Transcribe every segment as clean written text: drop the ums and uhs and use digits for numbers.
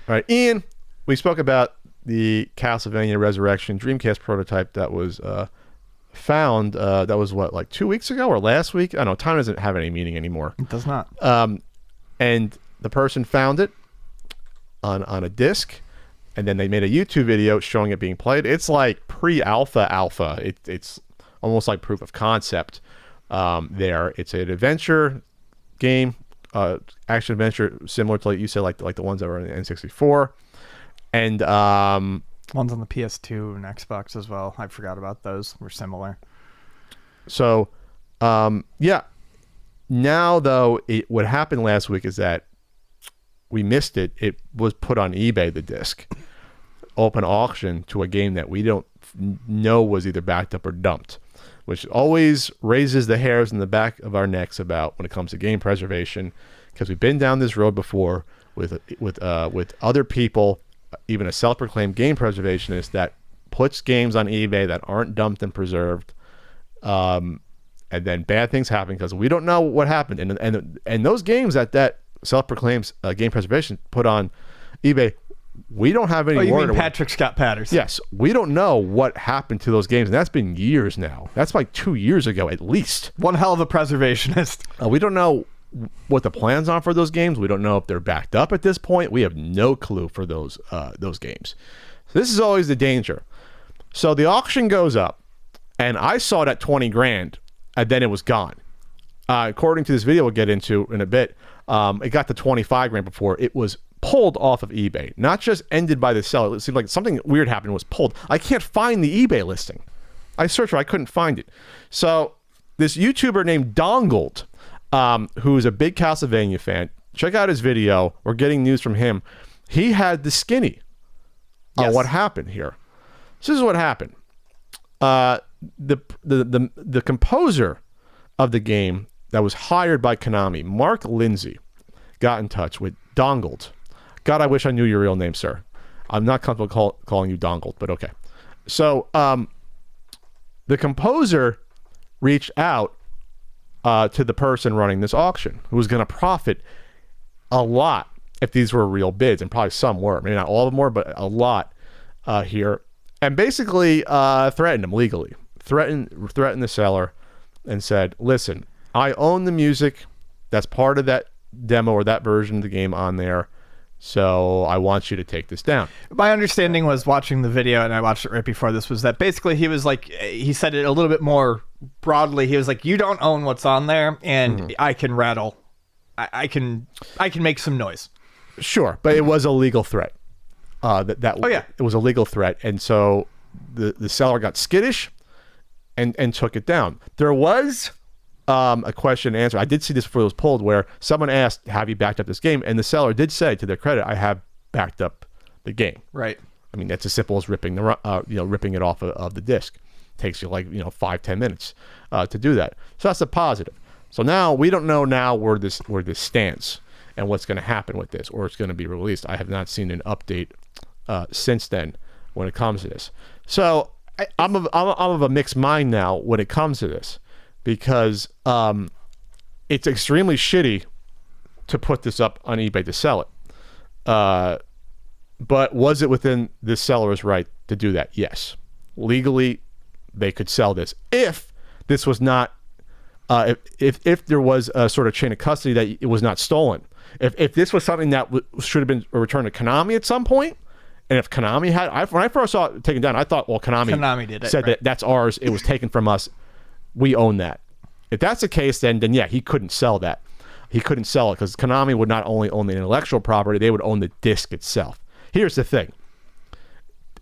All right, Ian, we spoke about the Castlevania Resurrection Dreamcast prototype that was found. That was what, like 2 weeks ago or last week? I don't know. Time doesn't have any meaning anymore. It does not. And the person found it on a disc, and then they made a YouTube video showing it being played. It's like pre-alpha. It's almost like proof of concept. There, it's an adventure game, action adventure, similar to, like you said, like the ones that were on the N64, and ones on the PS2 and Xbox as well. I forgot about those. Were similar. So, yeah. Now though, what happened last week is that we missed it. It was put on eBay, the disc, open auction to a game that we don't know was either backed up or dumped, which always raises the hairs in the back of our necks about when it comes to game preservation, because we've been down this road before with other people, even a self-proclaimed game preservationist that puts games on eBay that aren't dumped and preserved, and then bad things happen because we don't know what happened. And those games that self-proclaimed game preservation put on eBay, we don't have any word. Oh, you mean Patrick Scott Patterson? Yes. We don't know what happened to those games, and that's been years now. That's like 2 years ago at least. One hell of a preservationist. We don't know what the plans are for those games. We don't know if they're backed up at this point. We have no clue for those games. So this is always the danger. So the auction goes up, and I saw it at 20 grand, and then it was gone. According to this video we'll get into in a bit, it got to 25 grand before it was pulled off of eBay. Not just ended by the seller. It seemed like something weird happened, was pulled. I can't find the eBay listing. I searched for it, I couldn't find it. So this YouTuber named Dongled, who's a big Castlevania fan, check out his video. We're getting news from him. He had the skinny on what happened here. So this is what happened. The composer of the game that was hired by Konami, Mark Lindsay, got in touch with Dongled. God, I wish I knew your real name, sir. I'm not comfortable calling you Dongled, but okay. So the composer reached out to the person running this auction, who was going to profit a lot if these were real bids, and probably some were. Maybe not all of them were, but a lot here. And basically threatened him legally. Threatened the seller and said, listen, I own the music that's part of that demo or that version of the game on there, so I want you to take this down. My understanding was, watching the video, and I watched it right before this, was that basically he was like, he said it a little bit more broadly. He was like, you don't own what's on there, and I can rattle. I can make some noise. Sure, but it was a legal threat. It was a legal threat, and so the seller got skittish and took it down. There was a question and answer. I did see this before it was pulled, where someone asked, have you backed up this game? And the seller did say, to their credit, I have backed up the game. Right. I mean, that's as simple as ripping it off of the disc. Takes you 5-10 minutes to do that. So that's a positive. So now we don't know where this stands and what's going to happen with this, or it's going to be released. I have not seen an update since then when it comes to this. So I'm of a mixed mind now when it comes to this, because it's extremely shitty to put this up on eBay to sell it. But was it within the seller's right to do that? Yes. Legally, they could sell this if this was not, if there was a sort of chain of custody that it was not stolen. If this was something that should have been returned to Konami at some point, and if Konami had, when I first saw it taken down, I thought, well, Konami did it, said right? That's ours. It was taken from us. We own that. If that's the case, then yeah, he couldn't sell that. He couldn't sell it because Konami would not only own the intellectual property, they would own the disc itself. Here's the thing.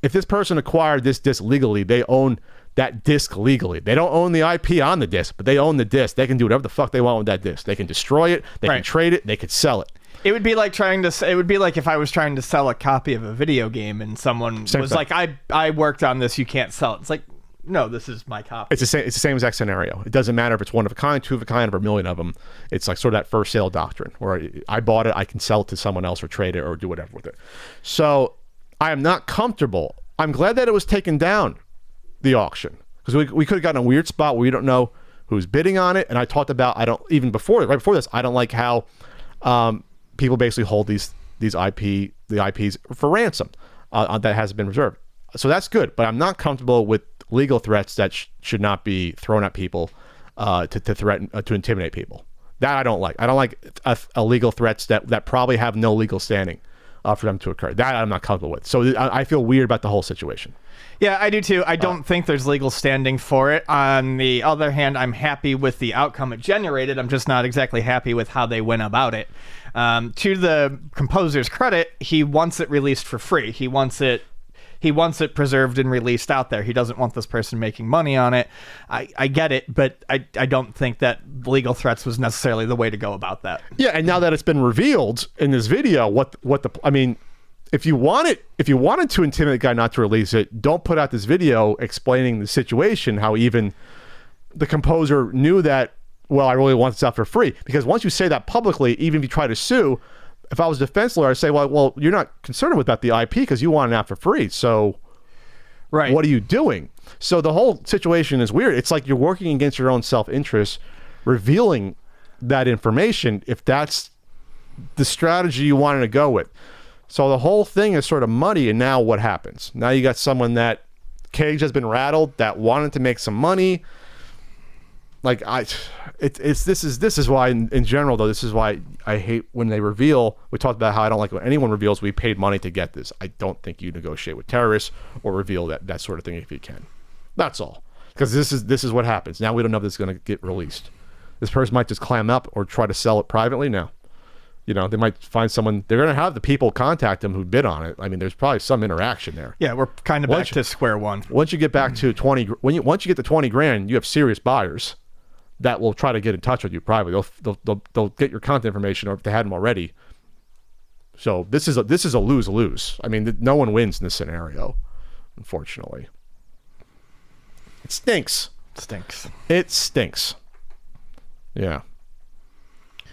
If this person acquired this disc legally, they own that disc legally. They don't own the IP on the disc, but they own the disc. They can do whatever the fuck they want with that disc. They can destroy it. They can trade it. They could sell it. It would be like if I was trying to sell a copy of a video game and someone was like, I worked on this, you can't sell it. It's like, no, this is my copy. It's the same exact scenario. It doesn't matter if it's one of a kind, two of a kind, or a million of them. It's like sort of that first sale doctrine, where I bought it, I can sell it to someone else or trade it or do whatever with it. So I am not comfortable. I'm glad that it was taken down, the auction, because we could have gotten a weird spot where we don't know who's bidding on it. And I talked about, right before this, I don't like how people basically hold these the IPs for ransom that hasn't been reserved. So that's good, but I'm not comfortable with legal threats that should not be thrown at people to threaten to intimidate people. That I don't like. I don't like illegal threats that probably have no legal standing for them to occur. That I'm not comfortable with. So I feel weird about the whole situation. Yeah, I do too. I don't think there's legal standing for it. On the other hand, I'm happy with the outcome it generated. I'm just not exactly happy with how they went about it. To the composer's credit, he wants it released for free. He wants it preserved and released out there. He doesn't want this person making money on it. I get it, but I don't think that legal threats was necessarily the way to go about that. Yeah, and now that it's been revealed in this video, if you wanted to intimidate the guy not to release it, don't put out this video explaining the situation, how even the composer knew that, well, I really want this out for free. Because once you say that publicly, even if you try to sue, if I was a defense lawyer, I'd say, well, you're not concerned about the IP because you want it out for free. So right. What are you doing? So the whole situation is weird. It's like you're working against your own self-interest, revealing that information if that's the strategy you wanted to go with. So the whole thing is sort of muddy, and now what happens? Now you got someone that cage has been rattled, that wanted to make some money. Like this is why in general though, this is why I hate when they reveal. We talked about how I don't like when anyone reveals we paid money to get this. I don't think you negotiate with terrorists or reveal that sort of thing if you can. That's all. Because this is what happens. Now we don't know if this is going to get released. This person might just clam up or try to sell it privately now. You know, they might find someone. They're going to have the people contact them who bid on it. I mean, there's probably some interaction there. Yeah, we're kind of back to square one. Once you get back to 20, once you get to 20 grand, you have serious buyers that will try to get in touch with you privately. They'll get your contact information, or if they hadn't already. So this is a lose-lose. I mean, no one wins in this scenario, unfortunately. It stinks. It stinks. Yeah.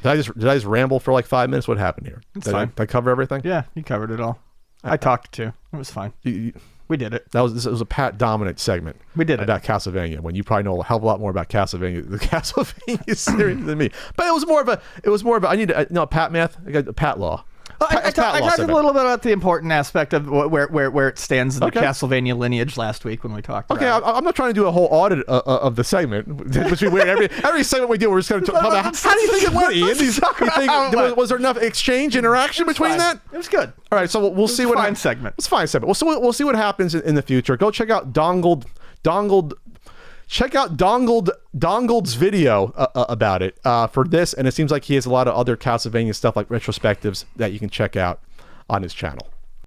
Did I just ramble for like 5 minutes? What happened here? It's fine. Did I cover everything? Yeah, you covered it all. I talked too. It was fine. We did it. It was a Pat dominant segment. We did it about Castlevania, when you probably know a hell of a lot more about Castlevania, the Castlevania series than me. But it was more of a. I need to know Pat math. I got Pat law. I talked a little bit about the important aspect of where it stands in the Castlevania lineage last week when we talked about it. I'm not trying to do a whole audit of the segment, which we weird. Every segment we do, we're just going to talk about how do you think it went, Ian? Was there enough interaction between that? It was good. All right, so we'll see what fine segment. It's a fine segment. We'll see what happens in the future. Go check out Check out Dongled's video about it for this, and it seems like he has a lot of other Castlevania stuff like retrospectives that you can check out on his channel.